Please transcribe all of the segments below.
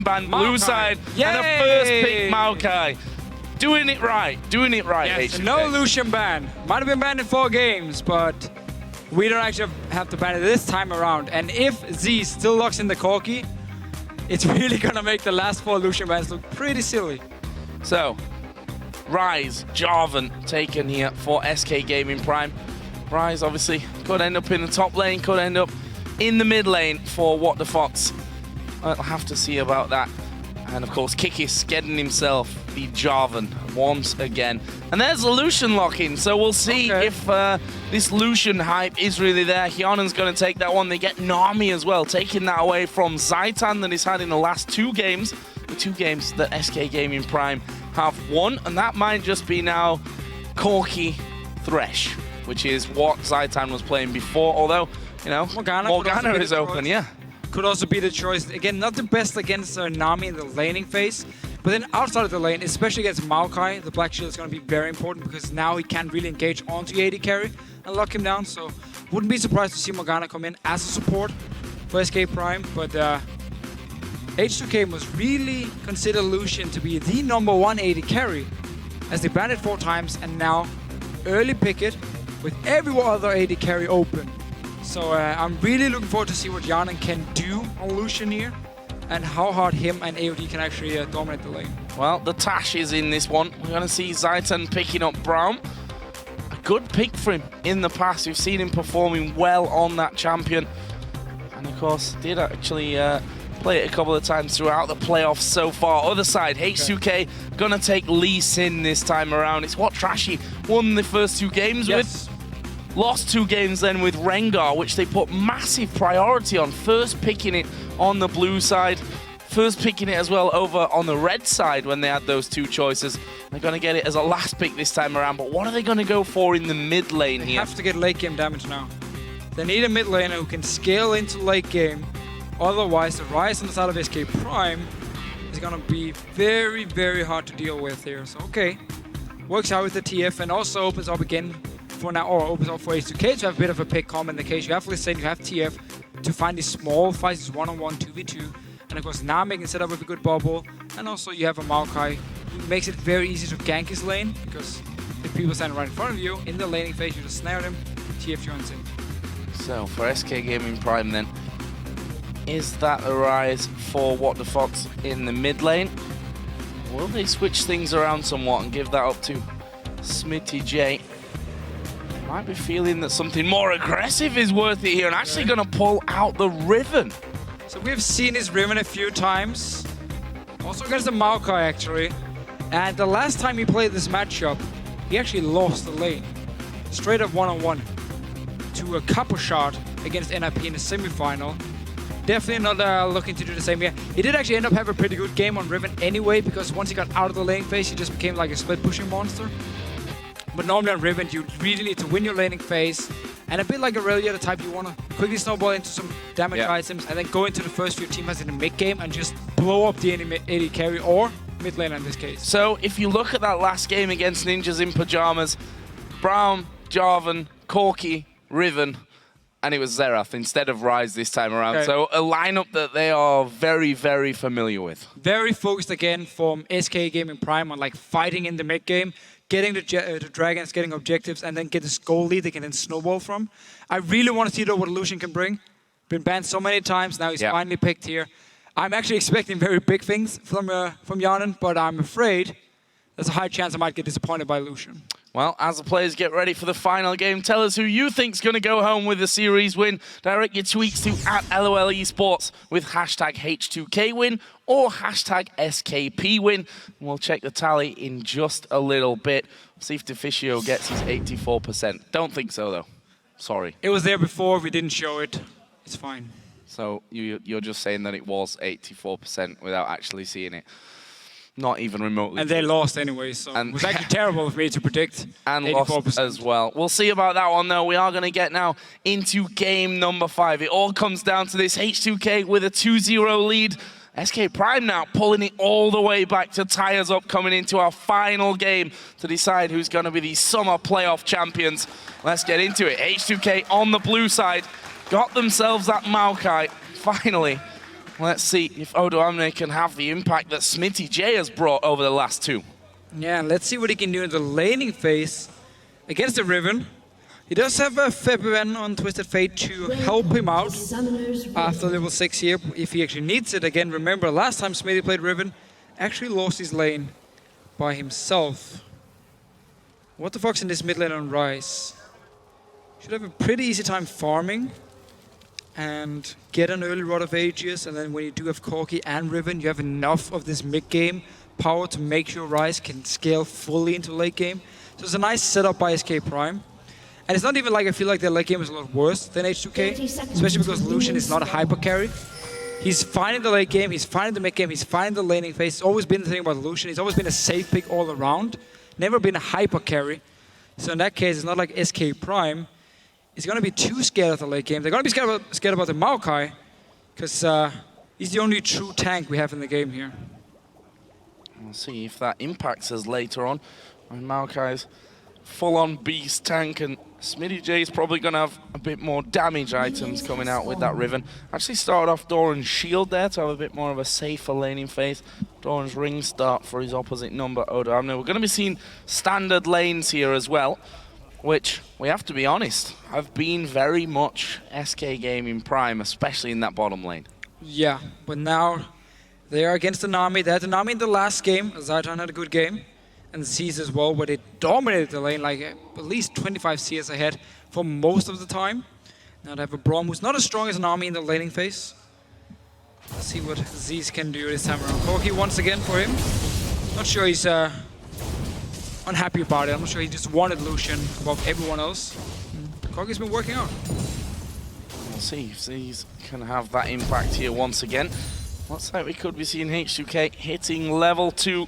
Ban blue side, and a first pick Maokai. Doing it right, Yes, H2k. no Lucian ban. Might have been banned in 4 games, but we don't actually have to ban it this time around. And if Z still locks in the Corki, it's really gonna make the last 4 Lucian bans look pretty silly. So, Rise, Jarvan taken here for SK Gaming Prime. Rise obviously could end up in the top lane, could end up in the mid lane for What the Fox. I'll have to see about that. And of course, Kikis getting himself the Jarvan once again. And there's a Lucian lock-in, so we'll see if this Lucian hype is really there. Hyunan's going to take that one. They get Nami as well, taking that away from Zaitan that he's had in the last 2 games. The 2 games that SK Gaming Prime have won. And that might just be now Corki Thresh, which is what Zaitan was playing before. Although, you know, Morgana is open, yeah. Could also be the choice. Again, not the best against Nami in the laning phase, but then outside of the lane, especially against Maokai, the Black Shield is going to be very important because now he can really engage onto the AD carry and lock him down. So wouldn't be surprised to see Morgana come in as a support for SK Prime, but H2k must really consider Lucian to be the #1 AD carry as they banned it 4 times and now early pick it with every other AD carry open. So I'm really looking forward to see what Hyunan can do on Lucian here and how hard him and AOD can actually dominate the lane. Well, the Tash is in this one. We're going to see Zaitan picking up Braum. A good pick for him in the past. We've seen him performing well on that champion. And of course, did actually play it a couple of times throughout the playoffs so far. Other side, H2k going to take Lee Sin this time around. It's what Trashy won the first 2 games with. Lost 2 games then with Rengar, which they put massive priority on. First picking it on the blue side, first picking it as well over on the red side when they had those 2 choices. They're going to get it as a last pick this time around, but what are they going to go for in the mid lane here? They have to get late game damage now. They need a mid laner who can scale into late game. Otherwise, the Rise on the side of SK Prime is going to be very, very hard to deal with here. So, okay. Works out with the TF and also opens up again for now, or opens up for H2k to have a bit of a pick com in the case you have Listen, you have TF to find these small fights, these 1-on-1, 2v2, and of course Nami can set up with a good bubble, and also you have a Maokai who makes it very easy to gank his lane, because if people stand right in front of you, in the laning phase, you just snare them, TF joins in. So for SK Gaming Prime then, is that a rise for What the Fox in the mid lane? Will they switch things around somewhat and give that up to Smitty J? Might be feeling that something more aggressive is worth it here and actually going to pull out the Riven. So we've seen his Riven a few times, also against the Maokai actually, and the last time he played this matchup, he actually lost the lane. Straight up 1-on-1 to a couple shot against NIP in the semi-final. Definitely not looking to do the same here. He did actually end up having a pretty good game on Riven anyway, because once he got out of the lane phase, he just became like a split pushing monster. But normally on Riven, you really need to win your laning phase. And a bit like Aurelia, the type you want to quickly snowball into some damage items and then go into the first few teamfights in the mid game and just blow up the AD carry or mid lane in this case. So if you look at that last game against Ninjas in Pajamas, Braum, Jarvan, Corki, Riven, and it was Xerath instead of Rise this time around. Okay. So a lineup that they are very, very familiar with. Very focused again from SK Gaming Prime on like fighting in the mid game, getting the dragons, getting objectives, and then get this goal lead they can then snowball from. I really want to see though what Lucian can bring. Been banned so many times, now he's finally picked here. I'm actually expecting very big things from Hyunan, but I'm afraid there's a high chance I might get disappointed by Lucian. Well, as the players get ready for the final game, tell us who you think's going to go home with the series win. Direct your tweets to @LOL Esports with hashtag H2k win or hashtag SKP win. We'll check the tally in just a little bit. See if Deficio gets his 84%. Don't think so, though. Sorry. It was there before. We didn't show it. It's fine. So you're just saying that it was 84% without actually seeing it. Not even remotely. And they lost anyway, so it was actually terrible of me to predict. And 84%. Lost as well. We'll see about that one, though. We are going to get now into game number 5. It all comes down to this H2k with a 2-0 lead. SK Prime now pulling it all the way back to tie us up, coming into our final game to decide who's going to be the summer playoff champions. Let's get into it. H2k on the blue side got themselves that Maokai, finally. Let's see if Odo Amne can have the impact that Smitty J has brought over the last two. Yeah, let's see what he can do in the laning phase against the Riven. He does have a Febiven on Twisted Fate to help him out after level 6 here, if he actually needs it. Again, remember, last time Smitty played Riven, actually lost his lane by himself. What the fuck's in this mid lane on Ryze? Should have a pretty easy time farming and get an early Rod of Ages, and then when you do have Corki and Riven, you have enough of this mid-game power to make sure Ryze can scale fully into late game. So it's a nice setup by SK Prime. And it's not even like I feel like their late game is a lot worse than H2k, especially because Lucian is not a hyper carry. He's fine in the late game, he's fine in the mid game, he's fine in the laning phase. It's always been the thing about Lucian, he's always been a safe pick all around, never been a hyper carry. So in that case, it's not like SK Prime is going to be too scared of the late game. They're going to be scared about the Maokai, because he's the only true tank we have in the game here. We'll see if that impacts us later on. When Maokai's full-on beast tank, and Smitty J is probably going to have a bit more damage items coming out with that Riven. Actually started off Doran's shield there to have a bit more of a safer laning phase. Doran's ring start for his opposite number, Odo Amne. We're going to be seeing standard lanes here as well, which, we have to be honest, have been very much SK Gaming Prime, especially in that bottom lane. Yeah, but now they are against the Nami. They had the Nami in the last game. Zaytan had a good game. And Z's as well, where they dominated the lane, like at least 25 CS ahead for most of the time. Now they have a Braum who's not as strong as an army in the laning phase. Let's see what Z's can do this time around. Corki once again for him. Not sure he's unhappy about it. I'm not sure he just wanted Lucian above everyone else. Corki's been working out. We'll see if Z's can have that impact here once again. Looks like we could be seeing H2k hitting level 2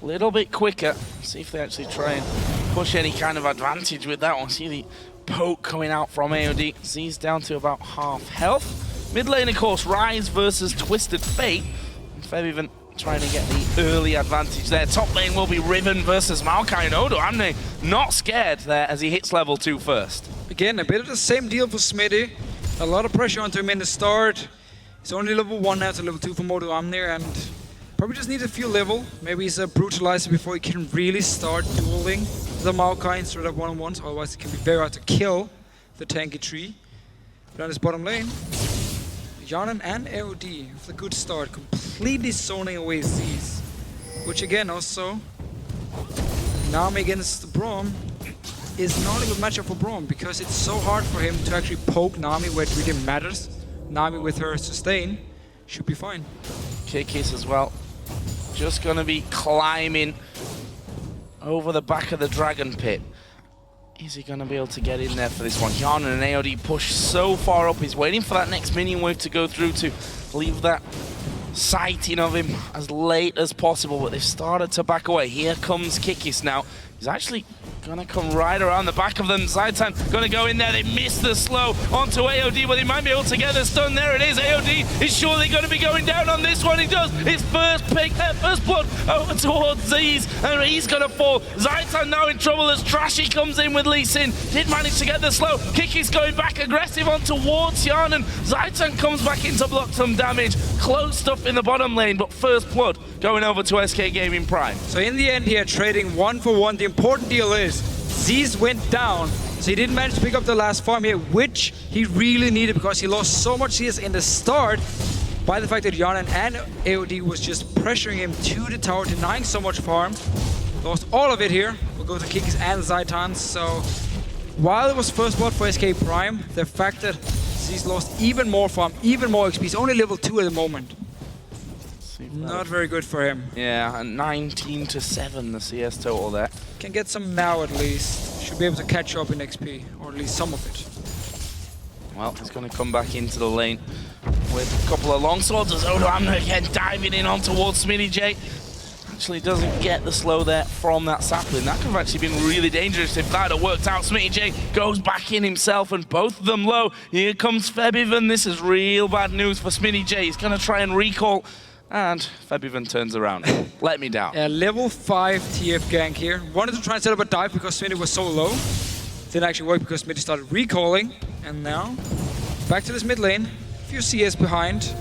a little bit quicker. See if they actually try and push any kind of advantage with that one. See the poke coming out from AOD. Z's down to about half health. Mid lane, of course, Ryze versus Twisted Fate. And Feb even trying to get the early advantage there. Top lane will be Riven versus Maokai, and Odo Amne not scared there as he hits level 2 first. Again, a bit of the same deal for Smitty. A lot of pressure onto him in the start. He's only level 1 now to level 2 for Odo Amne, and probably just needs a few level. Maybe he's a brutalizer before he can really start dueling the Maokai instead of one-on-ones. Otherwise, it can be very hard to kill the tanky tree. But on his bottom lane, Yanan and AOD with a good start, completely zoning away Z's. Which again, also, Nami against Braum is not a good matchup for Braum because it's so hard for him to actually poke Nami where it really matters. Nami with her sustain should be fine. Kikis as well. Just going to be climbing over the back of the dragon pit. Is he going to be able to get in there for this one? Yanan and AOD push so far up. He's waiting for that next minion wave to go through to leave that sighting of him as late as possible, but they've started to back away. Here comes Kikis now. He's actually going to come right around the back of them. Zaytan going to go in there. They miss the slow onto AOD, but he might be able to get a stun. There it is. AOD is surely going to be going down on this one. He does. His first pick, first blood over towards Z's, and he's going to fall. Zaytan now in trouble as Trashy comes in with Lee Sin. Did manage to get the slow. Kiki's going back aggressive on towards Yanan. Zaytan comes back in to block some damage. Close stuff in the bottom lane, but first blood going over to SK Gaming Prime. So in the end here, trading 1 for 1. The important deal is Z's went down, so he didn't manage to pick up the last farm here, which he really needed because he lost so much CS in the start by the fact that Yanan and AOD was just pressuring him to the tower, denying so much farm. Lost all of it here. We'll go to Kikis and Zaytan. So while it was first blood for SK Prime, the fact that Z's lost even more farm, even more XP. He's only level 2 at the moment. Not very good for him. Yeah, and 19 to 7 the CS total there. Can get some now at least. Should be able to catch up in XP, or at least some of it. Well, he's going to come back into the lane with a couple of longswords as Odo Amne again diving in on towards Smitty J. Actually doesn't get the slow there from that sapling. That could have actually been really dangerous if that had worked out. Smitty J goes back in himself and both of them low. Here comes Febiven. This is real bad news for Smitty J. He's going to try and recall. And Febiven turns around. Let me down. Yeah, level 5 TF gank here. Wanted to try and set up a dive because Smitty was so low. Didn't actually work because Smitty started recalling. And now, back to this mid lane. A few CS behind.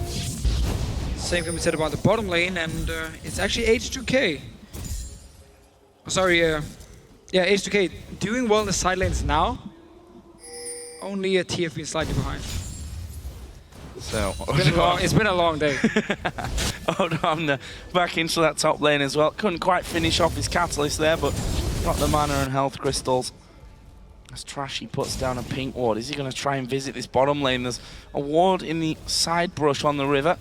Same can be said about the bottom lane, and it's actually H2k. Oh, sorry, yeah, H2k doing well in the side lanes now. Only a TF slightly behind. So It's been a long day. Odamna back into that top lane as well. Couldn't quite finish off his catalyst there, but got the mana and health crystals. As Trashy puts down a pink ward. Is he going to try and visit this bottom lane? There's a ward in the side brush on the river.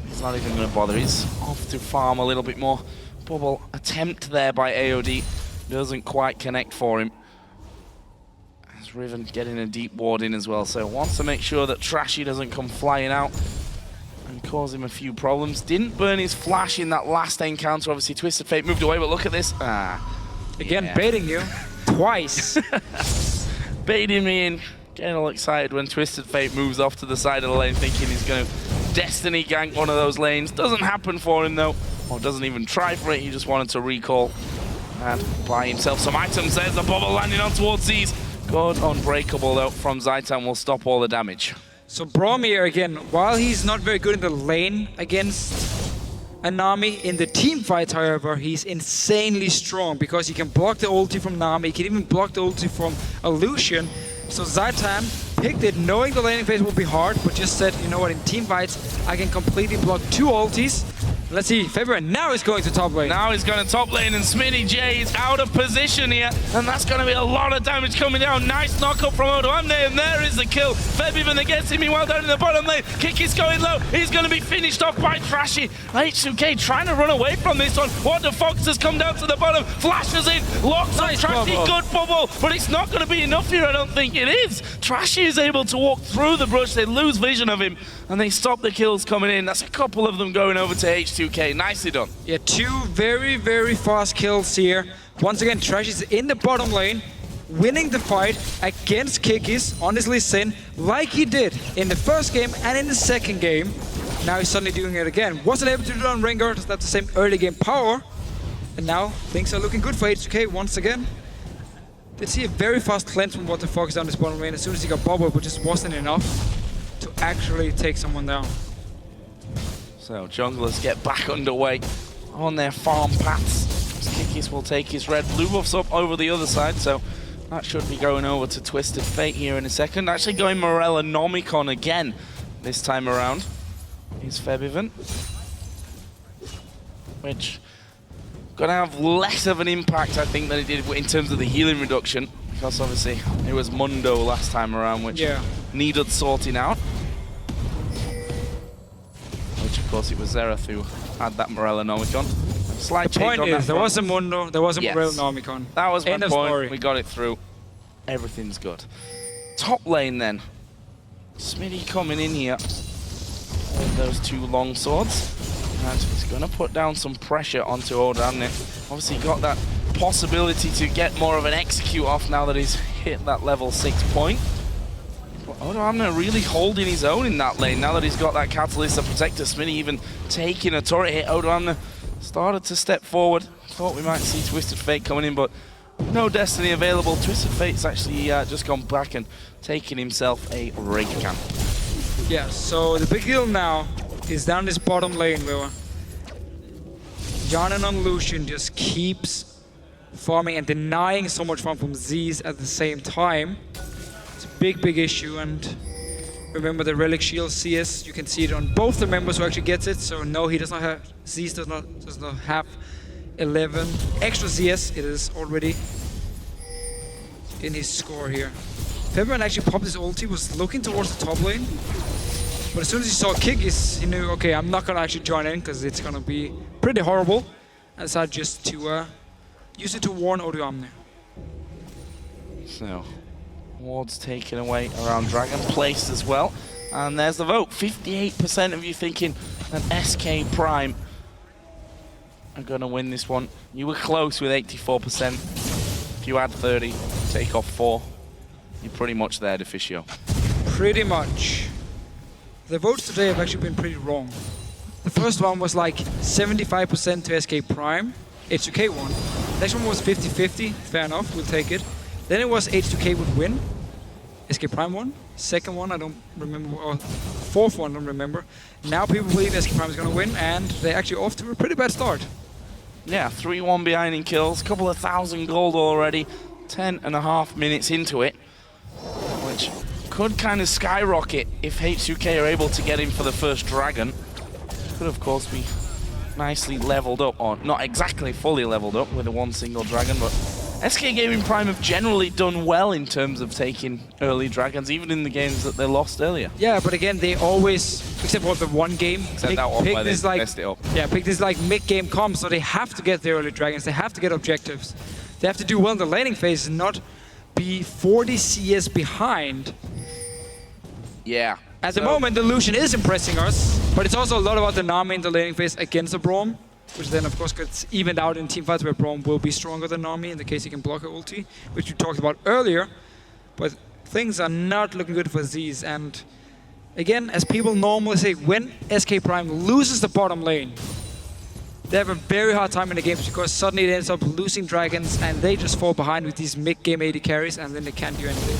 He's not even going to bother. He's off to farm a little bit more. Bubble attempt there by AOD. Doesn't quite connect for him. As Riven getting a deep ward in as well. So wants to make sure that Trashy doesn't come flying out and cause him a few problems. Didn't burn his flash in that last encounter. Obviously Twisted Fate moved away, but look at this. Again, baiting you. Twice. Baiting me in. Getting all excited when Twisted Fate moves off to the side of the lane thinking he's going to Destiny gank one of those lanes. Doesn't happen for him though. Or doesn't even try for it. He just wanted to recall and buy himself some items. There's the bubble landing on towards Z's. Good Unbreakable though from Zaitan will stop all the damage. So Bromir again, while he's not very good in the lane against Nami, in the team fights, however, he's insanely strong because he can block the ulti from Nami, he can even block the ulti from Illusion. So Zaitan picked it knowing the laning phase would be hard, but just said, you know what, in team fights, I can completely block 2 ultis. Let's see, Fabian now is going to top lane. Now he's going to top lane and Smitty J is out of position here, and that's going to be a lot of damage coming down. Nice knock-up from Odoamne, and there is the kill. Fabian gets him well down in the bottom lane. Kick is going low. He's going to be finished off by Trashy. H2k trying to run away from this one. What the Fox has come down to the bottom, flashes in, locks on Trashy, good bubble, but it's not going to be enough here, I don't think it is. Trashy is able to walk through the brush, they lose vision of him, and they stop the kills coming in. That's a couple of them going over to H2k. Nicely done. Yeah, 2 very, very fast kills here. Once again, Trash is in the bottom lane, winning the fight against Kikis on his Lee Sin, like he did in the first game and in the second game. Now he's suddenly doing it again. Wasn't able to do it on Rengar, doesn't have the same early game power. And now things are looking good for H2k once again. Did see a very fast cleanse from What the Fox down this bottom lane as soon as he got bubbled, but just wasn't enough to actually take someone down. So junglers get back underway on their farm paths. Kikis will take his red blue buffs up over the other side, so that should be going over to Twisted Fate here in a second. Actually going Morella Nomicon again this time around. He's Febivan, which gonna have less of an impact I think than it did in terms of the healing reduction, because obviously it was Mundo last time around which needed sorting out. Which of course it was Xerath who had that Morella Nomicon. Slight the change point on is, that there was a Mundo, there was a Morella Nomicon. That was my End of point. story. We got it through. Everything's good. Top lane then. Smitty coming in here with those 2 long swords. And he's going to put down some pressure onto Odoamne. Obviously got that possibility to get more of an execute off now that he's hit that level 6 point. But Odoamne really holding his own in that lane now that he's got that Catalyst to protect us. Smitty even taking a turret hit. Odoamne started to step forward. Thought we might see Twisted Fate coming in, but no Destiny available. Twisted Fate's actually just gone back and taken himself a Rake Camp. Yeah, so the big deal now is down this bottom lane where Jarnan on Lucian just keeps farming and denying so much farm from Z's at the same time. It's a big, big issue, and remember the Relic Shield CS, you can see it on both the members who actually gets it, so no, he does not have, Z's does not have 11 extra CS, it is already in his score here. Fabian actually popped his ulti, was looking towards the top lane, but as soon as he saw Kikis, he knew, okay, I'm not gonna actually join in because it's gonna be pretty horrible. I decided just to use it to warn Odoamne. So, wards taken away around Dragon Place as well. And there's the vote. 58% of you thinking that SK Prime are going to win this one. You were close with 84%. If you add 30, take off 4, you're pretty much there, Deficio. Pretty much. The votes today have actually been pretty wrong. The first one was like 75% to SK Prime, H2k won. Next one was 50-50, fair enough, we'll take it. Then it was H2k would win, SK Prime won. Second one, I don't remember, or 4th one, remember. Now people believe SK Prime is going to win, and they're actually off to a pretty bad start. Yeah, 3-1 behind in kills, couple of thousand gold already, 10.5 minutes into it, which could kind of skyrocket if H2k are able to get in for the first dragon. Could, of course, be nicely leveled up, or not exactly fully leveled up with a one single dragon, but SK Gaming Prime have generally done well in terms of taking early dragons, even in the games that they lost earlier. Yeah, but again, they always, except for the one game, Except that one where they messed it up. Yeah, pick this like mid-game comp, so they have to get their early dragons, they have to get objectives. They have to do well in the laning phase and not be 40 CS behind. Yeah. At the moment, the Lucian is impressing us, but it's also a lot about the Nami in the laning phase against the Braum, which then, of course, gets evened out in teamfights where Braum will be stronger than Nami in the case he can block her ulti, which we talked about earlier. But things are not looking good for Z's. And again, as people normally say, when SK Prime loses the bottom lane, they have a very hard time in the games because suddenly it ends up losing dragons and they just fall behind with these mid-game AD carries and then they can't do anything.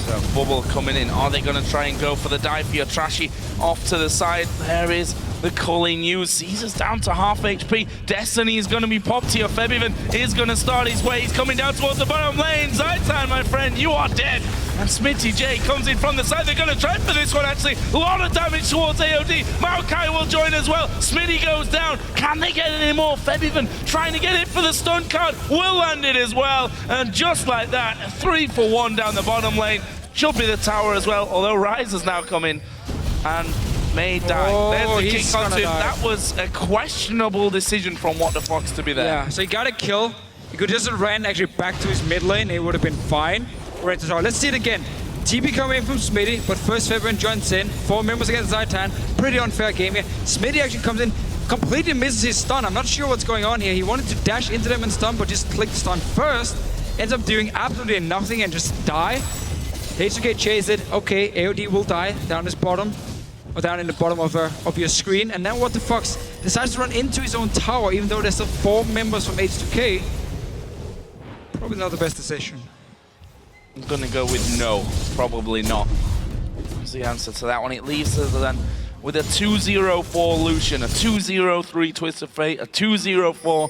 So Bubble coming in. Are they going to try and go for the dive for your Trashy off to the side? There is the calling news. Caesar's down to half HP. Destiny is going to be popped here. Febiven is going to start his way. He's coming down towards the bottom lane. Zaitan, my friend, you are dead. And Smitty J comes in from the side. They're going to try for this one, actually. A lot of damage towards AOD. Maokai will join as well. Smitty goes down. Can they get any more? Febiven trying to get it for the stun card. Will land it as well. And just like that, 3 for 1 down the bottom lane. Should be the tower as well, although Rise has now come in and may die. Oh, there's the kick onto him. That was a questionable decision from What the Fox to be there. Yeah, so he got a kill. He could just have ran actually back to his mid lane. It would have been fine. Right to tower. Let's see it again. TP coming in from Smitty, but first Febiven joins in. 4 members against Zaitan. Pretty unfair game here. Smitty actually comes in, completely misses his stun. I'm not sure what's going on here. He wanted to dash into them and stun, but just clicked stun first. Ends up doing absolutely nothing and just die. H2k chase it. Okay, AOD will die down this bottom, or down in the bottom of your screen. And then What the Fox decides to run into his own tower, even though there's still 4 members from H2k. Probably not the best decision. I'm gonna go with no, probably not. That's the answer to that one. It leaves us then with a 2-0-4 Lucian, a 2-0-3 Twist of Fate, a 2-0-4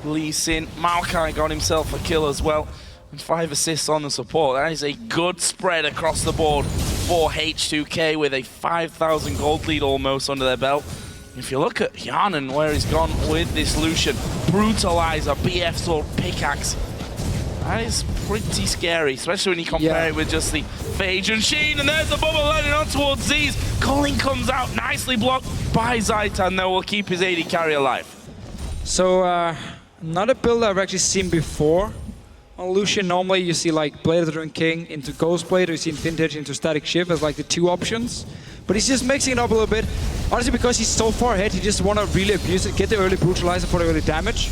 Lee Sin. Maokai got himself a kill as well. And 5 assists on the support. That is a good spread across the board for H2k with a 5,000 gold lead almost under their belt. If you look at Yanan, where he's gone with this Lucian, Brutalizer, BF Sword, Pickaxe, that is pretty scary, especially when you compare it with just the Phage and Sheen. And there's the bubble landing on towards Z's. Calling comes out, nicely blocked by Zaitan, though will keep his AD carry alive. So, not a build I've actually seen before. On Lucian, normally you see like Blade of the Ruined King into Ghostblade, or you see Vintage into Static Shift as like the 2 options. But he's just mixing it up a little bit. Honestly, because he's so far ahead, he just want to really abuse it, get the early Brutalizer for the early damage,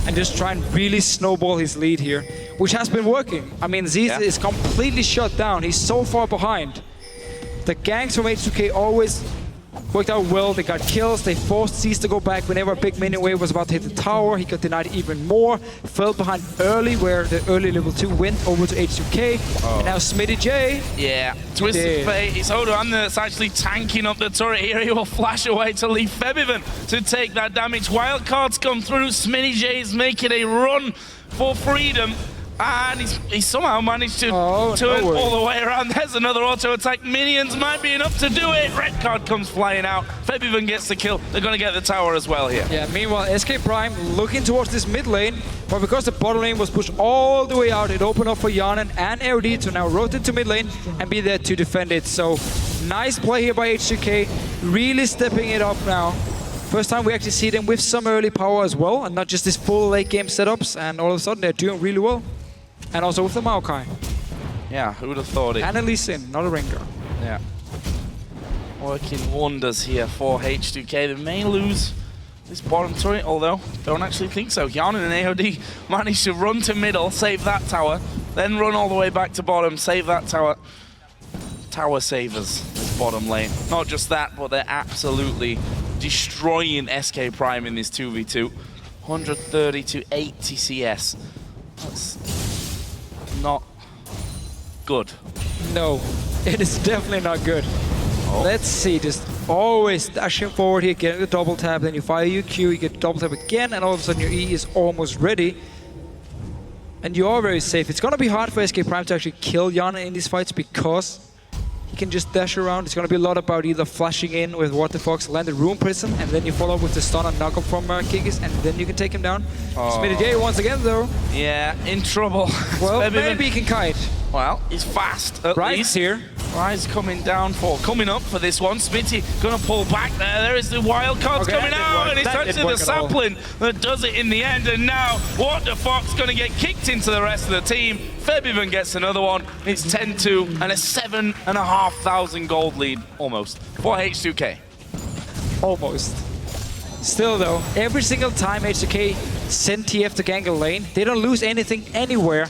and just try and really snowball his lead here, which has been working. I mean, Z's is completely shut down. He's so far behind. The ganks from H2k always worked out well. They got kills. They forced Z's to go back whenever a big minion wave was about to hit the tower. He got denied even more. Fell behind early, where the early level 2 went over to H2k. And now Smitty J. Yeah, Twisted Fate. It's Odoamne that's actually tanking up the turret here. He will flash away to leave Febiven to take that damage. Wildcards come through. Smitty J is making a run for freedom. And he somehow managed to turn all the way around. There's another auto attack. Minions might be enough to do it. Red card comes flying out. Febiven gets the kill. They're going to get the tower as well here. Yeah, meanwhile, SK Prime looking towards this mid lane. But because the bottom lane was pushed all the way out, it opened up for Yanan and AOD to now rotate to mid lane and be there to defend it. So, nice play here by H2k. Really stepping it up now. First time we actually see them with some early power as well, and not just this full late game setups. And all of a sudden, they're doing really well. And also with the Maokai. Yeah, who would have thought it? And a Lee Sin, not a Rengar. Yeah. Working wonders here for H2k. They may lose this bottom turret, although don't actually think so. Yanan and AOD managed to run to middle, save that tower, then run all the way back to bottom, save that tower. Tower savers this bottom lane. Not just that, but they're absolutely destroying SK Prime in this 2v2. 130 to 80 CS. That's not good. No, it is definitely not good. Let's see, just always dashing forward here, getting the double tap, then you fire your Q, you get double tap again, and all of a sudden your E is almost ready. And you are very safe. It's gonna be hard for SK Prime to actually kill Yana in these fights because he can just dash around. It's gonna be a lot about either flashing in with What the Fox, land the Rune Prism, and then you follow up with the stun and knock up from Kikis, and then you can take him down. Smitty J once again though. Yeah, in trouble. Well, maybe he can kite. Well, he's fast at least. Here. Rise coming up for this one. Smitty gonna pull back there. There is the wild cards coming out, and it's actually the sapling that does it in the end. And now, What the Fox gonna get kicked into the rest of the team. Feb even gets another one. It's 10-2 and a 7,500 gold lead, almost, for H2k. Almost. Still though, every single time H2k send TF to gank a lane, they don't lose anything anywhere.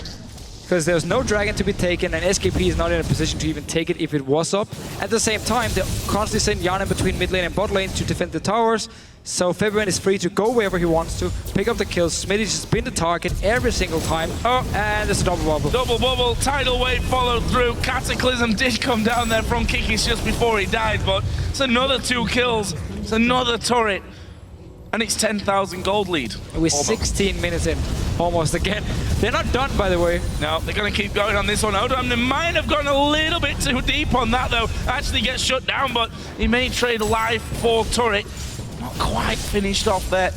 Because there's no dragon to be taken, and SKP is not in a position to even take it if it was up. At the same time, they constantly send Yana between mid lane and bot lane to defend the towers. So Fabian is free to go wherever he wants to, pick up the kills. Smitty just been the target every single time. Oh, and there's a double bubble. Double bubble, tidal wave followed through. Cataclysm did come down there from Kikis just before he died, but it's another 2 kills. It's another turret. And it's 10,000 gold lead. We're 16 minutes in, almost again. They're not done, by the way. No, they're going to keep going on this one. Odom might have gone a little bit too deep on that, though. Actually gets shut down, but he may trade life for turret. Not quite finished off there.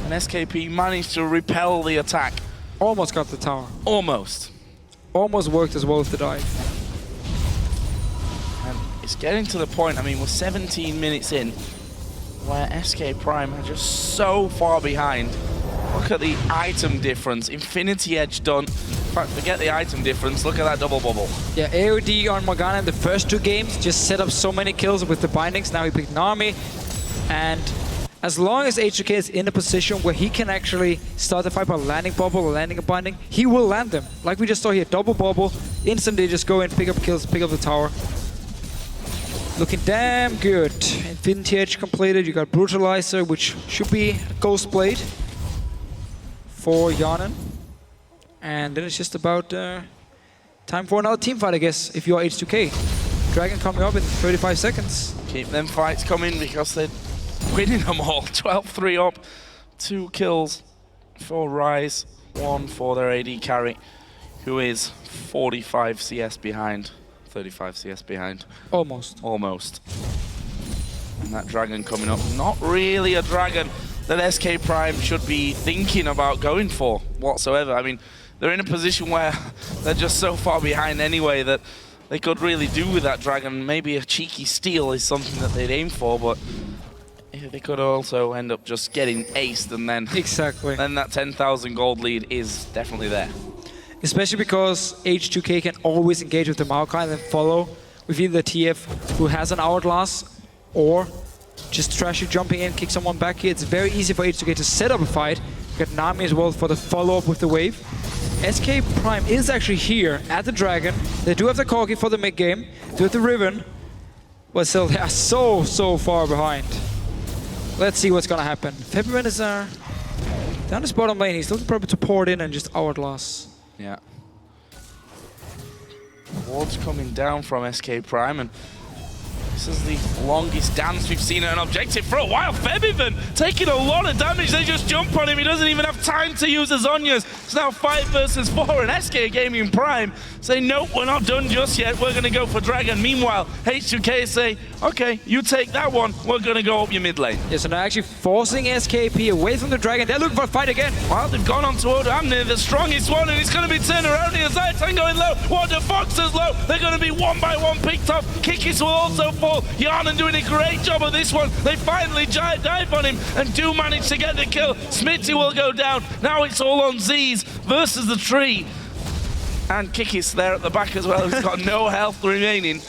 And SKP managed to repel the attack. Almost got the tower. Almost. Almost worked as well with the dive. And it's getting to the point, I mean, we're 17 minutes in, where SK Prime are just so far behind. Look at the item difference. Infinity Edge done. In fact, forget the item difference. Look at that double bubble. Yeah, AOD on Morgana in the first 2 games just set up so many kills with the bindings. Now he picked Nami. And as long as H2k is in a position where he can actually start the fight by landing bubble or landing a binding, he will land them. Like we just saw here, double bubble. Instantly just go in, pick up kills, pick up the tower. Looking damn good. Infinity Edge completed. You got Brutalizer, which should be a Ghost Blade for Yanan. And then it's just about time for another team fight, I guess, if you're H2k. Dragon coming up in 35 seconds. Keep them fights coming because they're winning them all. 12-3 up, 2 kills for Rise, 1 for their AD carry, who is 45 CS behind. 35 CS behind. Almost. Almost. And that dragon coming up. Not really a dragon that SK Prime should be thinking about going for whatsoever. I mean, they're in a position where they're just so far behind anyway that they could really do with that dragon. Maybe a cheeky steal is something that they'd aim for, but they could also end up just getting aced, and then exactly. Then that 10,000 gold lead is definitely there. Especially because H2k can always engage with the Maokai and then follow with either the TF who has an hourglass or just trashy jumping in, kick someone back here. It's very easy for H2k to set up a fight. You got Nami as well for the follow-up with the wave. SK Prime is actually here at the Dragon. They do have the Corgi for the mid-game, do have the Riven, but still they are so far behind. Let's see what's gonna happen. February is down his bottom lane. He's looking probably to pour it in and just hourglass. Yeah. Wards coming down from SK Prime, and this is the longest dance we've seen at an objective for a while. Feb even taking a lot of damage. They just jump on him. He doesn't even have time to use his Zhonya's. It's now 5 versus 4, and SK Gaming Prime say, nope, we're not done just yet. We're going to go for Dragon. Meanwhile, H2k say, okay, you take that one. We're going to go up your mid lane. Yeah, so they're actually forcing SKP away from the Dragon. They're looking for a fight again. Well, they've gone on to Odamnir, the strongest one, and it's going to be turned around here. Zaytan going low. What the Fox is low. They're going to be one by one picked off. Kikis will also fall. Yanan doing a great job of this one. They finally giant dive on him and do manage to get the kill. Smitty will go down. Now it's all on Z's versus the tree. And Kikis there at the back as well. He's got no health remaining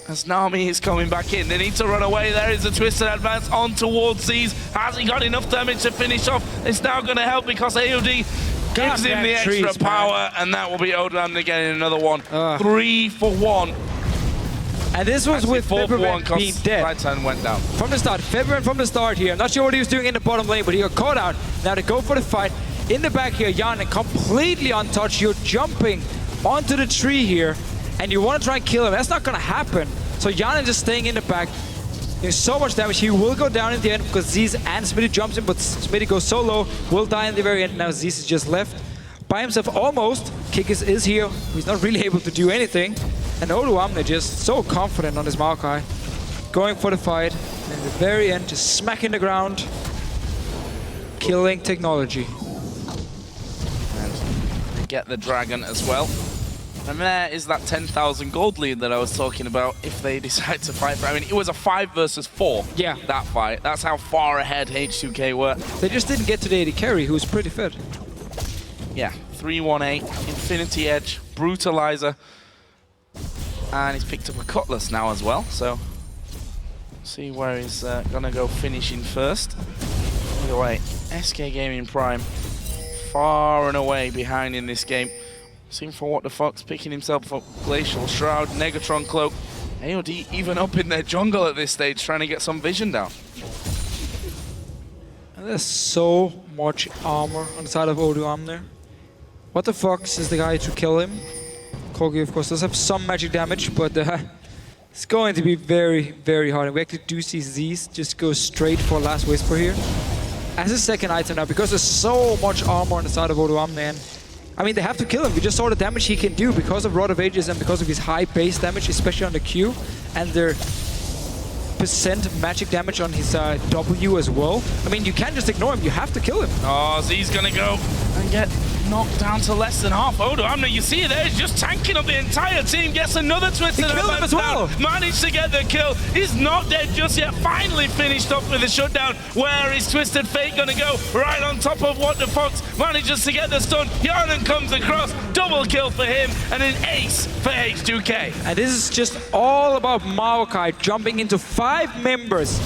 as Nami is coming back in. They need to run away. There is a twisted advance on towards Z's. Has he got enough damage to finish off? It's now going to help because AOD gives him the extra power, and that will be Odam again in another one. 3 for 1. And this was with February being dead. Right hand went down. From the start, February from the start here. I'm not sure what he was doing in the bottom lane, but he got caught out. Now to go for the fight. In the back here, Yanan completely untouched. You're jumping onto the tree here, and you want to try and kill him. That's not going to happen. So Yanin just staying in the back. There's so much damage. He will go down in the end because Zeez and Smitty jumps in, but Smitty goes solo, will die in the very end. Now Zeez is just left by himself almost. Kikis is here. He's not really able to do anything. And Oduamne just so confident on his Maokai. Going for the fight. And in the very end, just smacking the ground. Killing technology. And they get the dragon as well. And there is that 10,000 gold lead that I was talking about if they decide to fight for. I mean, it was a 5 versus 4, yeah, that fight. That's how far ahead H2k were. They just didn't get to the AD carry, who's pretty fit. Yeah, 318, Infinity Edge, Brutalizer. And he's picked up a Cutlass now as well, so see where he's gonna go finishing first. Either way, SK Gaming Prime far and away behind in this game. Seen for What the Fox, picking himself up Glacial Shroud, Negatron Cloak. AOD even up in their jungle at this stage, trying to get some vision down. And there's so much armor on the side of Oduamne. What the Fox is the guy to kill him. Kogi, of course, does have some magic damage, but it's going to be very, very hard. And we actually do see Zeez just go straight for Last Whisper here. As a second item now, because there's so much armor on the side of Oduamne, and I mean, they have to kill him. We just saw the damage he can do because of Rod of Ages and because of his high base damage, especially on the Q, and their percent magic damage on his W as well. I mean, you can't just ignore him. You have to kill him. Oh, Z's gonna go and get knocked down to less than half. Oduamne, you see it there, he's just tanking up the entire team, gets another Twisted He killed him as well. Managed to get the kill. He's not dead just yet. Finally finished up with a shutdown. Where is Twisted Fate gonna go? Right on top of What the Fox. Manages to get the stun. Yarnan comes across. Double kill for him and an ace for H2k. And this is just all about Maokai jumping into 5 members.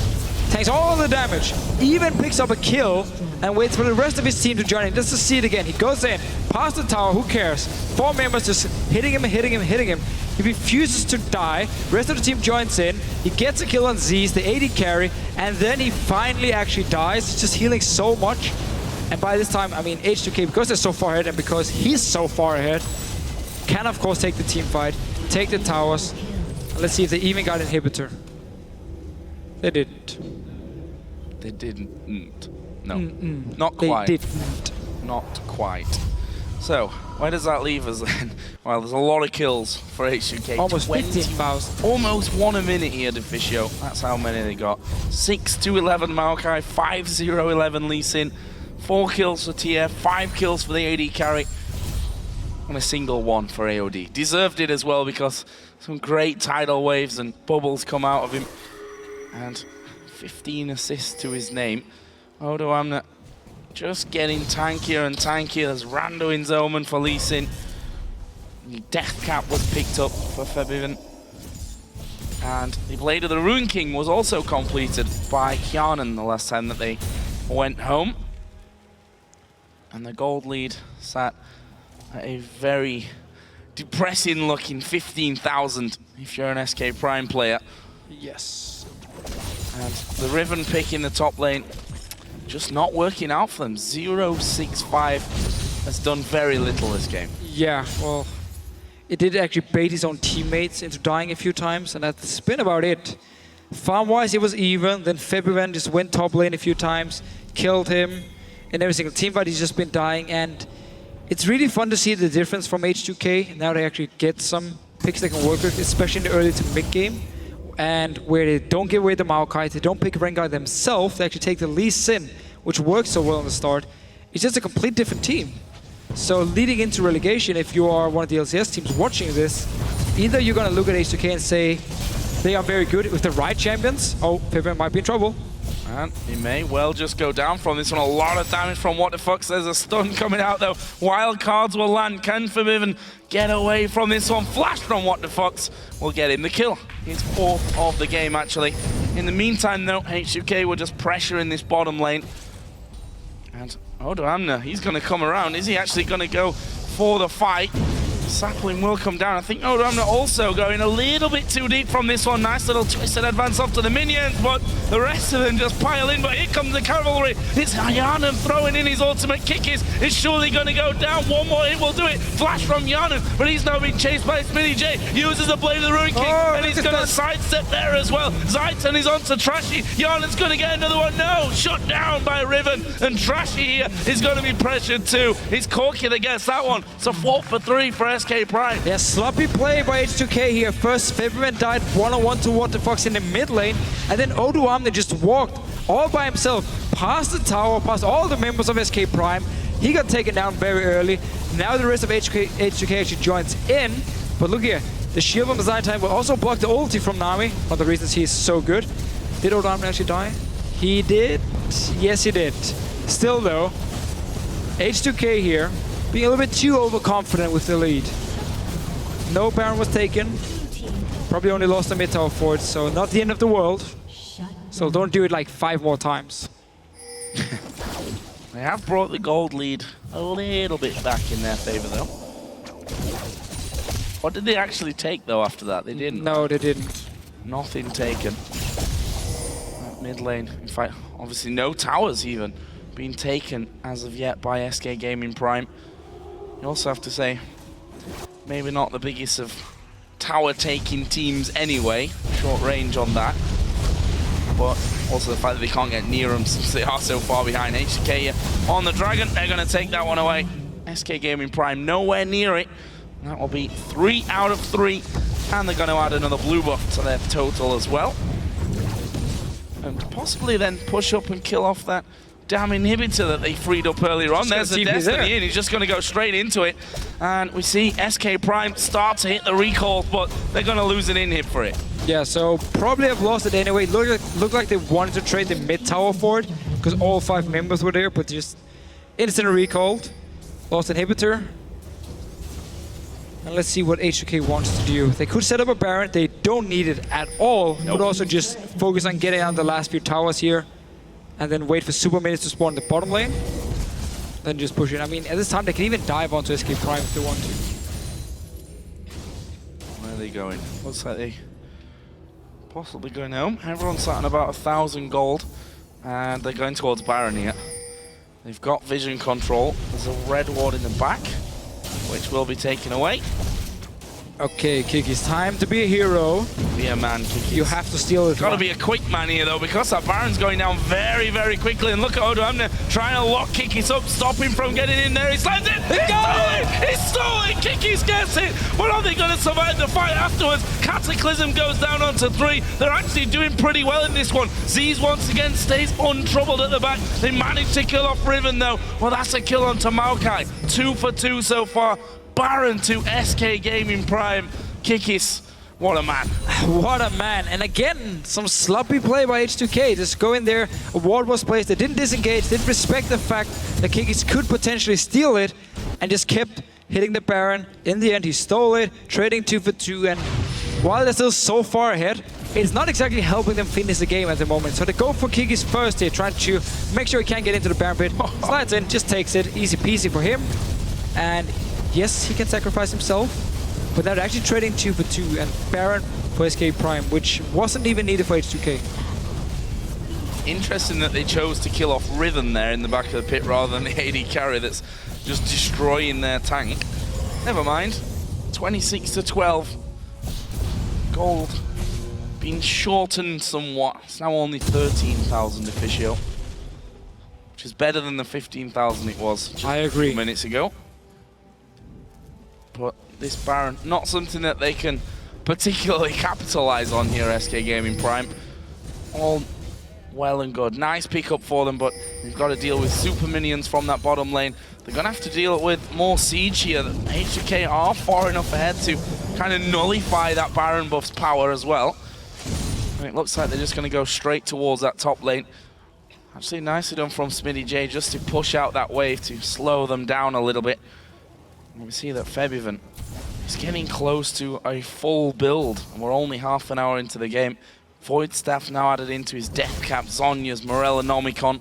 Takes all the damage, even picks up a kill, and waits for the rest of his team to join in. Just to see it again. He goes in, past the tower, who cares? 4 members just hitting him, hitting him, hitting him. He refuses to die. Rest of the team joins in. He gets a kill on Zeez, the AD carry, and then he finally actually dies. He's just healing so much. And by this time, I mean, H2k, because they're so far ahead and because he's so far ahead, can of course take the team fight, take the towers. And let's see if they even got Inhibitor. They didn't. They didn't. No, not quite. They didn't. Not quite. So, where does that leave us then? Well, there's a lot of kills for H2k. Almost 15,000. Almost 1 a minute here, Deficio. That's how many they got. 6-11 Maokai, 5-0-11 Lee Sin, 4 kills for TF, 5 kills for the AD carry, and a single 1 for AOD. Deserved it as well because some great tidal waves and bubbles come out of him. And 15 assists to his name. Oduamne just getting tankier and tankier. There's Rando in Zoman for Lee Sin. Death Cap was picked up for Febiven. And the Blade of the Rune King was also completed by Kjarnan the last time that they went home. And the gold lead sat at a very depressing looking 15,000 if you're an SK Prime player. Yes. And the Riven pick in the top lane, just not working out for them. 0-6-5 has done very little this game. Yeah, well, it did actually bait his own teammates into dying a few times, and that's been about it. Farm-wise, it was even. Then Febiven just went top lane a few times, killed him. In every single team fight, he's just been dying, and it's really fun to see the difference from H2k. Now they actually get some picks they can work with, especially in the early to mid-game. And where they don't give away the Maokai, they don't pick Rengar themselves, they actually take the Lee Sin, which works so well in the start. It's just a complete different team. So leading into relegation, if you are one of the LCS teams watching this, either you're going to look at H2k and say, they are very good with the right champions. Oh, Febiven might be in trouble. And he may well just go down from this one. A lot of damage from What the Fox. There's a stun coming out though. Wild cards will land. Can Febiven get away from this one? Flash from What the Fox will get him the kill. His 4th of the game actually. In the meantime though, H2k were just pressuring this bottom lane. And Oduamne, he's going to come around. Is he actually going to go for the fight? Sapling will come down. I think Odamna also going a little bit too deep from this one. Nice little twist and advance off to the minions, but the rest of them just pile in. But here comes the cavalry. It's Yanan throwing in his ultimate kick. Is surely going to go down. One more hit will do it. Flash from Yanan, but he's now being chased by Smitty J. Uses the blade of the ruin kick, and he's going to sidestep there as well. Zaitan is on to Trashy. Yanan's going to get another one. No, shut down by Riven, and Trashy here is going to be pressured too. It's Corky that gets that one. So 4 for 3 for SK Prime. Yeah, sloppy play by H2k here. First, February died one-on-one to What the Fox in the mid lane, and then Oduamne just walked all by himself past the tower, past all the members of SK Prime. He got taken down very early. Now the rest of H2k actually joins in, but look here. The shield from the Zaitan will also block the ulti from Nami, one of the reasons he's so good. Did Oduamne actually die? He did. Yes, he did. Still though, H2k here, being a little bit too overconfident with the lead. No Baron was taken. Probably only lost the mid tower for it, so not the end of the world. So don't do it like 5 more times. They have brought the gold lead a little bit back in their favor though. What did they actually take though after that? They didn't. No, they didn't. Nothing taken. Mid lane, in fact, obviously no towers even being taken as of yet by SK Gaming Prime. You also have to say, maybe not the biggest of tower taking teams anyway, short range on that. But also the fact that they can't get near them since they are so far behind. H2k on the Dragon, they're going to take that one away. SK Gaming Prime nowhere near it. That will be 3 out of 3, and they're going to add another blue buff to their total as well. And possibly then push up and kill off that damn inhibitor that they freed up earlier on. There's the Destiny in, he's just going to go straight into it. And we see SK Prime start to hit the recall, but they're going to lose an inhib for it. Yeah, so probably have lost it anyway. Looked like they wanted to trade the mid tower for it, because all 5 members were there, but just instantly recalled. Lost inhibitor. And let's see what H2k wants to do. They could set up a Baron, they don't need it at all. Nope. But also just focus on getting on the last few towers here, and then wait for super minions to spawn in the bottom lane. Then just push it. I mean, at this time they can even dive onto SK Prime if they want to. Where are they going? Looks like they possibly going home. Everyone's sat on about 1,000 gold, and they're going towards Baron here. They've got vision control. There's a red ward in the back, which will be taken away. Okay, Kiki's time to be a hero. Be a man, Kiki. You have to steal it. Got to be a quick man here, though, because that Baron's going down very, very quickly. And look at Oduamne trying to lock Kikis up, stop him from getting in there. He slams it. He stole it. He stole it. Kikis gets it. But are they going to survive the fight afterwards? Cataclysm goes down onto 3. They're actually doing pretty well in this one. Z's once again stays untroubled at the back. They managed to kill off Riven, though. Well, that's a kill onto Maokai. 2 for 2 so far. Baron to SK Gaming Prime. Kikis, what a man. What a man. And again, some sloppy play by H2k. Just go in there, a ward was placed, they didn't disengage, didn't respect the fact that Kikis could potentially steal it, and just kept hitting the Baron. In the end, he stole it, trading 2 for 2, and while they're still so far ahead, it's not exactly helping them finish the game at the moment. So they go for Kikis first here, trying to make sure he can't get into the Baron pit. Slides in, just takes it, easy peasy for him. And yes, he can sacrifice himself, but they're actually trading 2 for 2 and Baron for SK Prime, which wasn't even needed for H2k. Interesting that they chose to kill off Riven there in the back of the pit rather than the AD carry that's just destroying their tank. Never mind. 26 to 12. Gold being shortened somewhat. It's now only 13,000 official, which is better than the 15,000 it was just I agree. a few minutes ago. But this Baron, not something that they can particularly capitalize on here, SK Gaming Prime. All well and good. Nice pickup for them, but they've got to deal with super minions from that bottom lane. They're going to have to deal with more siege here. H2k are far enough ahead to kind of nullify that Baron buff's power as well. And it looks like they're just going to go straight towards that top lane. Actually nicely done from Smitty J just to push out that wave to slow them down a little bit. We see that Febivan is getting close to a full build, and we're only half an hour into the game. Void Staff now added into his Death Cap, Zhonya's, Morella, Nomicon.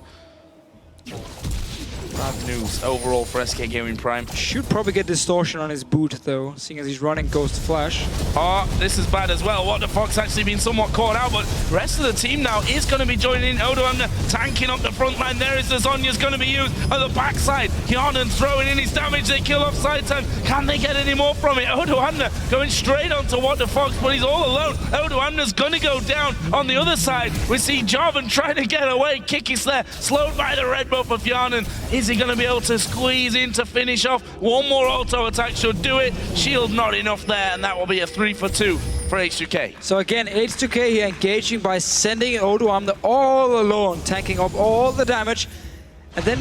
Bad news overall for SK Gaming Prime. Should probably get distortion on his boot though, seeing as he's running Ghost Flash. Oh, this is bad as well. What the Fox actually been somewhat caught out, but the rest of the team now is going to be joining in. Odoamne tanking up the front line. There is the Zonya's going to be used at the backside. Hjarnan throwing in his damage. They kill off side time. Can they get any more from it? Odoamne going straight onto What the Fox, but he's all alone. Odoamne's going to go down on the other side. We see Jarvan trying to get away. Kikis there, slowed by the red buff of Hjarnan. Is he going to be able to squeeze in to finish off? One more auto attack should do it. Shield not enough there, and that will be a 3 for 2 for H2k. So again, H2k here engaging by sending Odoamne all alone, tanking up all the damage. And then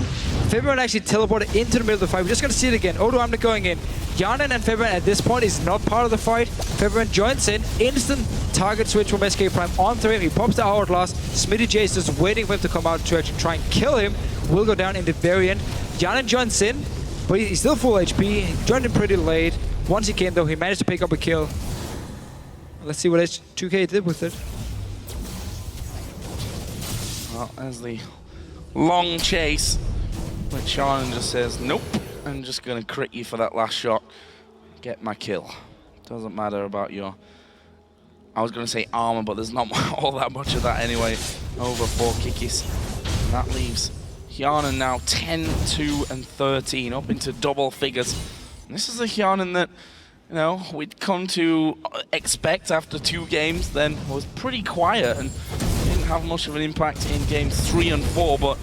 Fabian actually teleported into the middle of the fight. We're just going to see it again. Odoamne going in. Hjarnan and Fabian at this point is not part of the fight. Fabian joins in. Instant target switch from SK Prime onto him. He pops the hourglass. Smitty J is just waiting for him to come out to actually try and kill him. Will go down in the very end. Hjarnan joins in, but he's still full HP. He joined in pretty late. Once he came though, he managed to pick up a kill. Let's see what H2k did with it. Well, there's the long chase, but Hjarnan just says, nope, I'm just going to crit you for that last shot. Get my kill. Doesn't matter about your, I was going to say armor, but there's not all that much of that anyway. Over 4 Kikis. And that leaves Hjarnan now 10, 2, and 13, up into double figures. And this is a Hjarnan that, you know, we'd come to expect after 2 games, then was pretty quiet and didn't have much of an impact in games 3 and 4, but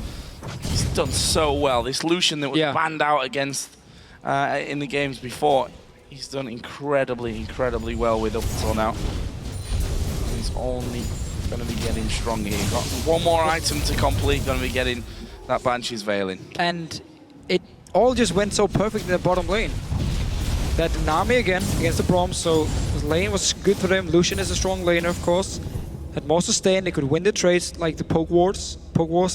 he's done so well. This Lucian that was banned out against in the games before, he's done incredibly well with up until now. He's only going to be getting stronger. He's got one more item to complete, going to be getting that Banshee's Veil in. And it all just went so perfect in the bottom lane. That Nami again against the Braum, so the lane was good for them. Lucian is a strong laner, of course. Had more sustain, they could win the trades like the poke wars,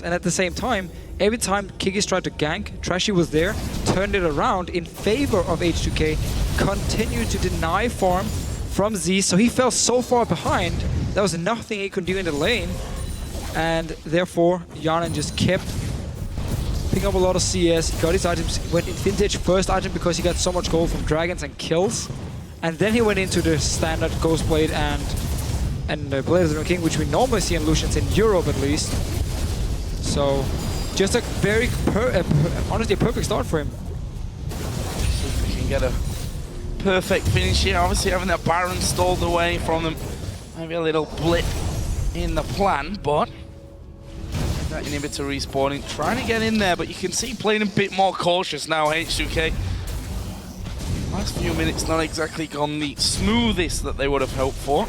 and at the same time, every time Kikis tried to gank, Trashy was there, turned it around in favor of H2k, continued to deny farm from Z, so he fell so far behind, there was nothing he could do in the lane, and therefore Hjarnan just kept picking up a lot of CS, got his items, went in vintage first item because he got so much gold from dragons and kills, and then he went into the standard Ghost Blade and Blade of the King, which we normally see in Lucians in Europe at least. So just a very honestly a perfect start for him. See if we can get a perfect finish here. Obviously having that Baron stalled away from them, maybe a little blip in the plan, but that inhibitor respawning, trying to get in there, but you can see playing a bit more cautious now, H2k. Last few minutes not exactly gone the smoothest that they would have hoped for.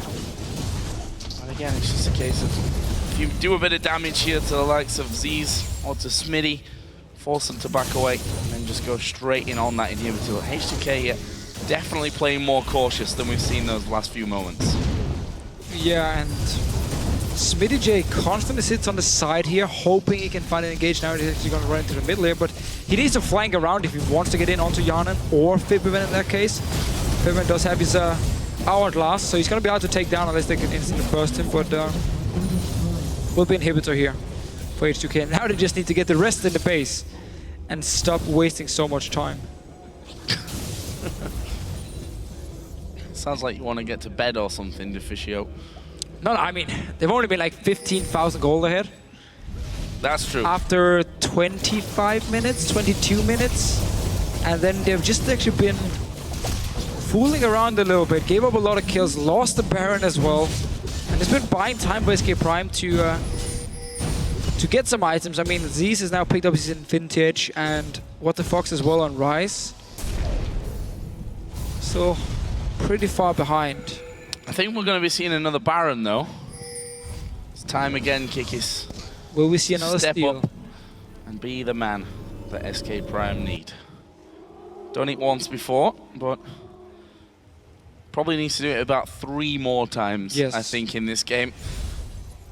But again, it's just a case of if you do a bit of damage here to the likes of Z's or to Smitty, force them to back away and then just go straight in on that inhibitor. H2k here definitely playing more cautious than we've seen those last few moments. Yeah, and Smitty J constantly sits on the side here, hoping he can find an engage. Now he's actually going to run into the middle here, but he needs to flank around if he wants to get in onto Hjarnan or Fabian in that case. Fabian does have his hourglass, so he's going to be hard to take down unless they can instantly burst him, but will be inhibitor here for H2k. Now they just need to get the rest in the base and stop wasting so much time. Sounds like you want to get to bed or something, Deficio. No, I mean, they've only been like 15,000 gold ahead. That's true. After 25 minutes, 22 minutes. And then they've just actually been fooling around a little bit, gave up a lot of kills, lost the Baron as well. And it's been buying time for SK Prime to get some items. I mean, Zeus has now picked up his vintage and What the Fox as well on Rise. So, pretty far behind. I think we're going to be seeing another Baron, though. It's time again, Kikis. Will we see another Step steal? up and be the man that SK Prime need. Done it once before, but probably needs to do it about 3 more times, I think, in this game.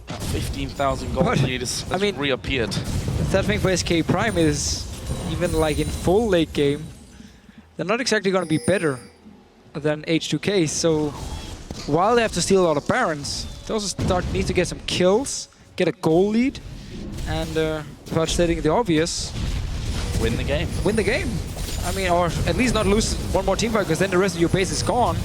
That 15,000 gold lead has reappeared. The third thing for SK Prime is, even like in full late game, they're not exactly going to be better than H2k, so while they have to steal a lot of Barons, they also need to get some kills, get a goal lead, and without stating the obvious, win the game. Win the game. I mean, or at least not lose one more team fight, because then the rest of your base is gone.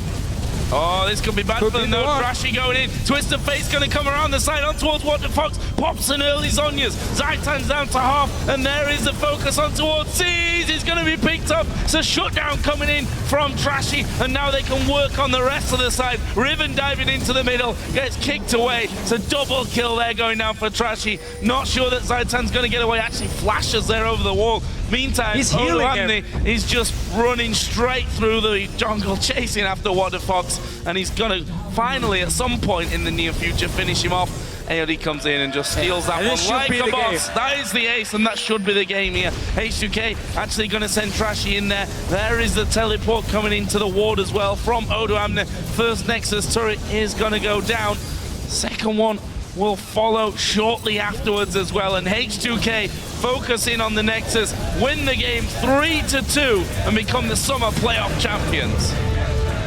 Oh, this could be bad for them though. Trashy going in. Twist of Fate's going to come around the side on towards What the Fox. Pops an early Zhonya's. Zaitan's down to half. And there is the focus on towards Seas. He's going to be picked up. It's a shutdown coming in from Trashy. And now they can work on the rest of the side. Riven diving into the middle. Gets kicked away. It's a double kill there going down for Trashy. Not sure that Zaitan's going to get away. Actually flashes there over the wall. Meantime, he's just running straight through the jungle, chasing after What the Fox, and he's gonna finally, at some point in the near future, finish him off. AOD comes in and just steals that one like a boss. That is the ace, and that should be the game here. H2k actually gonna send Trashy in there. There is the teleport coming into the ward as well from Odoamne. First Nexus turret is gonna go down. Second one will follow shortly afterwards as well, and H2k focus in on the Nexus, win the game 3-2 and become the summer playoff champions.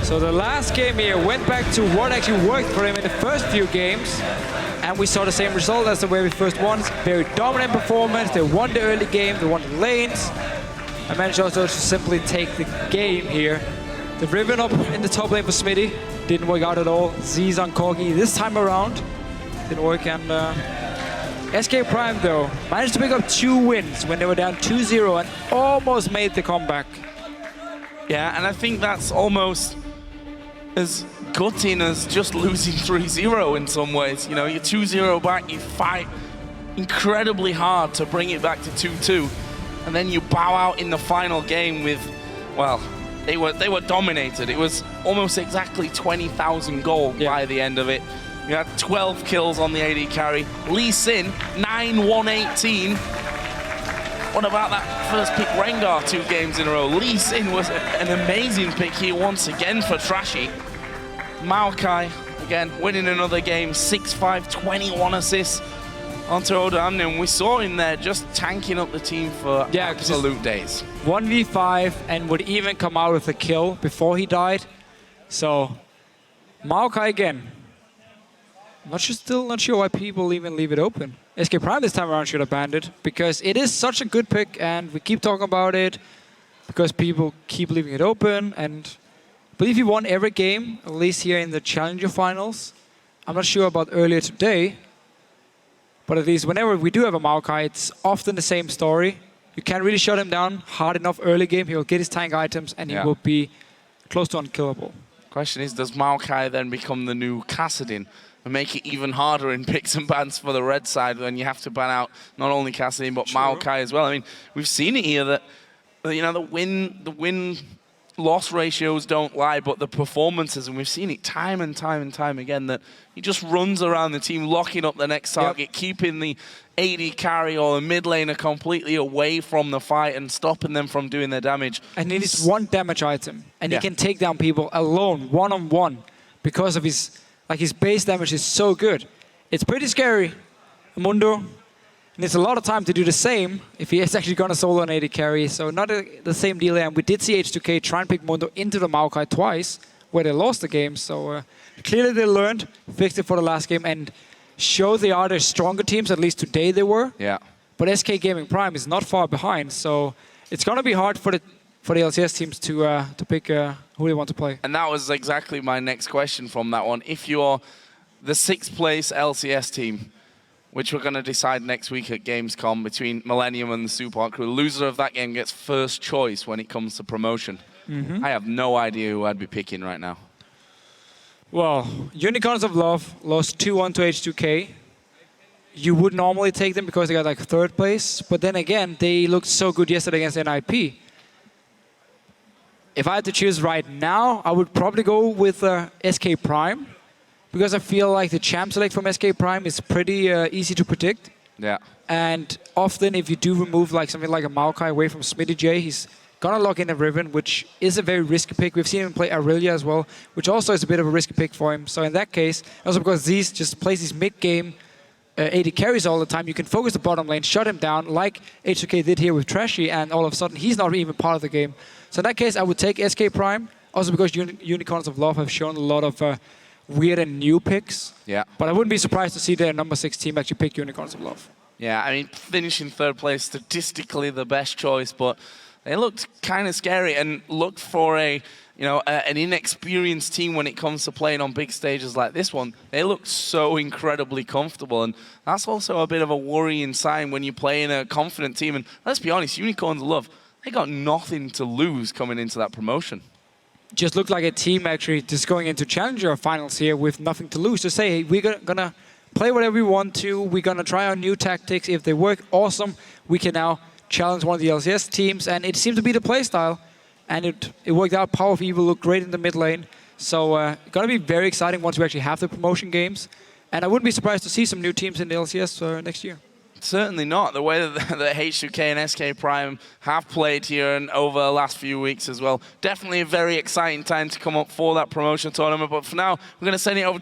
So the last game here went back to what actually worked for him in the first few games, and we saw the same result as the way we first won. Very dominant performance. They won the early game, they won the lanes, and managed also to simply take the game here. The Riven up in the top lane for Smitty didn't work out at all. Z's on Corgi this time around didn't work, and SK Prime though managed to pick up 2 wins when they were down 2-0 and almost made the comeback. Yeah, and I think that's almost as gutting as just losing 3-0 in some ways. You know, you're 2-0 back, you fight incredibly hard to bring it back to 2-2, and then you bow out in the final game with, well, they were dominated. It was almost exactly 20,000 gold by the end of it. You had 12 kills on the AD carry. Lee Sin, 9-1-18. What about that first pick Rengar 2 games in a row? Lee Sin was an amazing pick here once again for Trashy. Maokai, again, winning another game, 6-5, 21 assists onto Odoamne, and we saw him there just tanking up the team for absolute days. 1v5 and would even come out with a kill before he died. So, Maokai again. Still not sure why people even leave it open. SK Prime this time around should have banned it, because it is such a good pick and we keep talking about it because people keep leaving it open, and I believe he won every game, at least here in the Challenger finals. I'm not sure about earlier today, but at least whenever we do have a Maokai, it's often the same story. You can't really shut him down hard enough early game, he will get his tank items and he will be close to unkillable. Question is, does Maokai then become the new Kassadin and make it even harder in picks and bans for the red side when you have to ban out not only Kassadin but Maokai as well? I mean, we've seen it here that, you know, the win-loss ratios don't lie, but the performances, and we've seen it time and time again, that he just runs around the team, locking up the next target, keeping the AD carry or the mid laner completely away from the fight and stopping them from doing their damage. And he needs one damage item, and he can take down people alone, one-on-one, because of his base damage is so good. It's pretty scary. Mundo needs a lot of time to do the same if he is actually going to solo an AD carry, so not the same deal. And we did see H2k try and pick Mundo into the Maokai twice, where they lost the game, so clearly they learned, fixed it for the last game, and showed they are the stronger teams, at least today they were. Yeah. But SK Gaming Prime is not far behind, so it's going to be hard for the LCS teams to pick who they want to play. And that was exactly my next question from that one. If you're the 6th place LCS team, which we're going to decide next week at Gamescom between Millennium and the Super Crew, the loser of that game gets first choice when it comes to promotion. I have no idea who I'd be picking right now. Well, Unicorns of Love lost 2-1 to H2k. You would normally take them because they got like 3rd place, but then again, they looked so good yesterday against NIP. If I had to choose right now, I would probably go with SK Prime, because I feel like the champ select from SK Prime is pretty easy to predict. Yeah. And often if you do remove like something like a Maokai away from Smitty J, he's gonna lock in a Riven, which is a very risky pick. We've seen him play Aurelia as well, which also is a bit of a risky pick for him. So in that case, also because Z's just plays these mid-game AD carries all the time, you can focus the bottom lane, shut him down, like H2k did here with Trashy, and all of a sudden he's not even part of the game. So in that case, I would take SK Prime, also because Unicorns of Love have shown a lot of weird and new picks. Yeah. But I wouldn't be surprised to see their number 6 team actually pick Unicorns of Love. Yeah, I mean, finishing third place, statistically the best choice, but they looked kind of scary and looked for an inexperienced team when it comes to playing on big stages like this one. They looked so incredibly comfortable, and that's also a bit of a worrying sign when you play in a confident team. And let's be honest, Unicorns Love, they got nothing to lose coming into that promotion. Just looked like a team actually just going into Challenger finals here with nothing to lose. To say, hey, we're gonna play whatever we want to. We're gonna try our new tactics. If they work, awesome. We can now challenge one of the LCS teams, and it seemed to be the play style. And it worked out. Power of Evil looked great in the mid lane. So going to be very exciting once we actually have the promotion games. And I wouldn't be surprised to see some new teams in the LCS next year. Certainly not. The way that H2k and SK Prime have played here and over the last few weeks as well. Definitely a very exciting time to come up for that promotion tournament. But for now, we're going to send it over to